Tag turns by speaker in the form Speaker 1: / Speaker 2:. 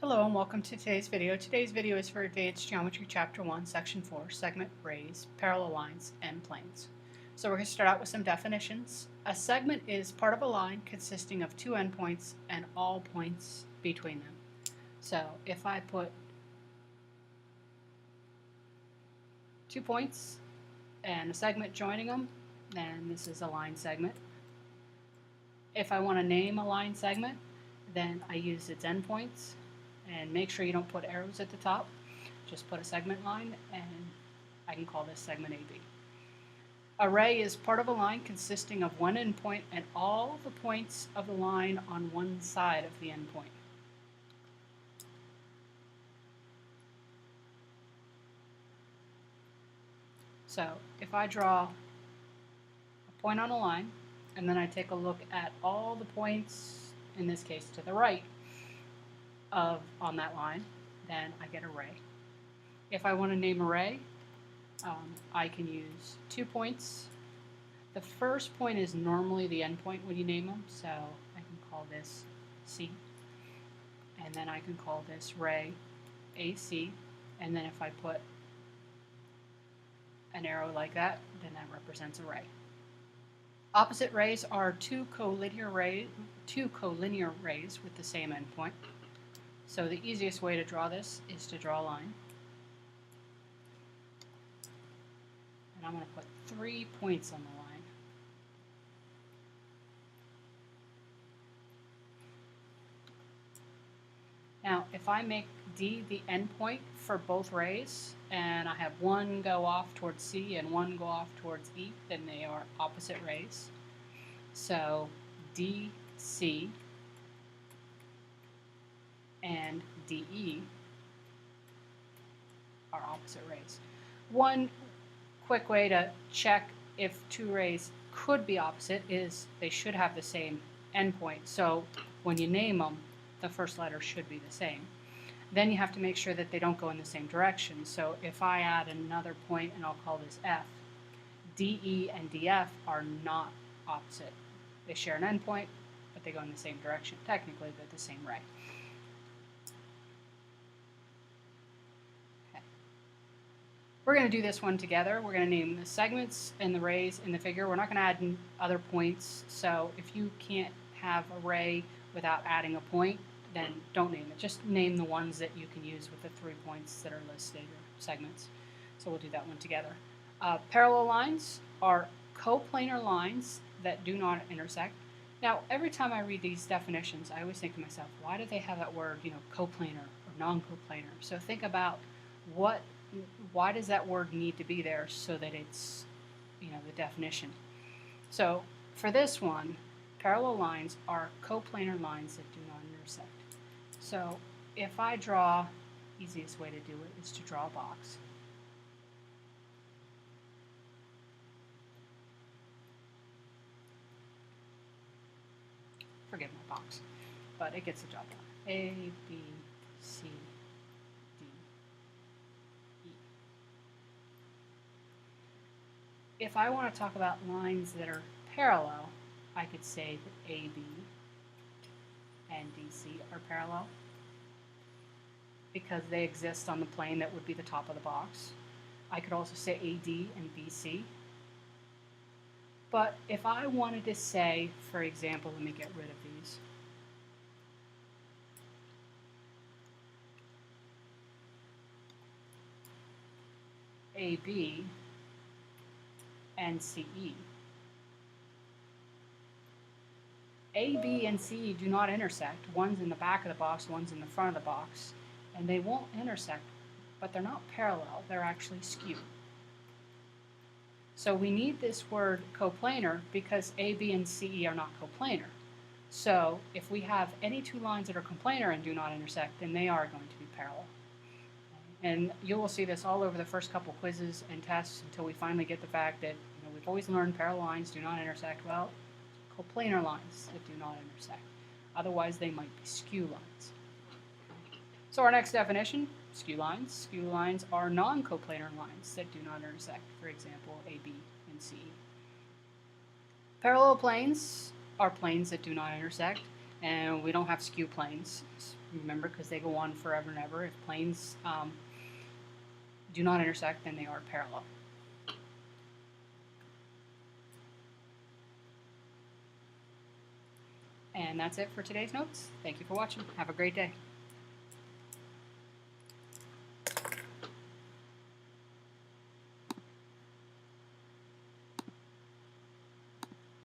Speaker 1: Hello and welcome to today's video. Today's video is for Advanced Geometry Chapter 1, Section 4, Segment, Rays, Parallel Lines, and Planes. So we're going to start out with some definitions. A segment is part of a line consisting of two endpoints and all points between them. So if I put 2 points and a segment joining them, then this is a line segment. If I want to name a line segment, then I use its endpoints. And make sure you don't put arrows at the top. Just put a segment line, and I can call this segment AB. A ray is part of a line consisting of one endpoint and all the points of the line on one side of the endpoint. So if I draw a point on a line, and then I take a look at all the points, in this case to the right, on that line, then I get a ray. If I want to name a ray, I can use 2 points. The first point is normally the endpoint when you name them, so I can call this C, and then I can call this ray AC, and then if I put an arrow like that, then that represents a ray. Opposite rays are two collinear rays with the same endpoint. So the easiest way to draw this is to draw a line. And I'm going to put 3 points on the line. Now, if I make D the endpoint for both rays, and I have one go off towards C and one go off towards E, then they are opposite rays. So DC and DE are opposite rays. One quick way to check if two rays could be opposite is they should have the same endpoint. So when you name them, the first letter should be the same. Then you have to make sure that they don't go in the same direction. So if I add another point, and I'll call this F, DE and DF are not opposite. They share an endpoint, but they go in the same direction. Technically, they're the same ray. We're going to do this one together. We're going to name the segments and the rays in the figure. We're not going to add other points, so if you can't have a ray without adding a point, then don't name it. Just name the ones that you can use with the 3 points that are listed, or segments. So we'll do that one together. Parallel lines are coplanar lines that do not intersect. Now, every time I read these definitions, I always think to myself, why do they have that word, coplanar or non-coplanar? So think about why does that word need to be there so that it's, the definition. So for this one, parallel lines are coplanar lines that do not intersect. So if I draw, easiest way to do it is to draw a box. Forgive my box, but it gets the job done. A, B, C, D, E. If I want to talk about lines that are parallel, I could say that AB and DC are parallel because they exist on the plane that would be the top of the box. I could also say AD and BC. But if I wanted to say, for example, let me get rid of these. AB and CE. AB and CE do not intersect. One's in the back of the box, one's in the front of the box, and they won't intersect, but they're not parallel, they're actually skew. So we need this word coplanar because AB and CE are not coplanar. So if we have any two lines that are coplanar and do not intersect, then they are going to be parallel. And you will see this all over the first couple quizzes and tests until we finally get the fact that we've always learned parallel lines do not intersect. Well, coplanar lines that do not intersect. Otherwise, they might be skew lines. So our next definition, skew lines. Skew lines are non-coplanar lines that do not intersect. For example, AB and CE. Parallel planes are planes that do not intersect, and we don't have skew planes. remember, because they go on forever and ever. If planes do not intersect, then they are parallel. And that's it for today's notes. Thank you for watching. Have a great day.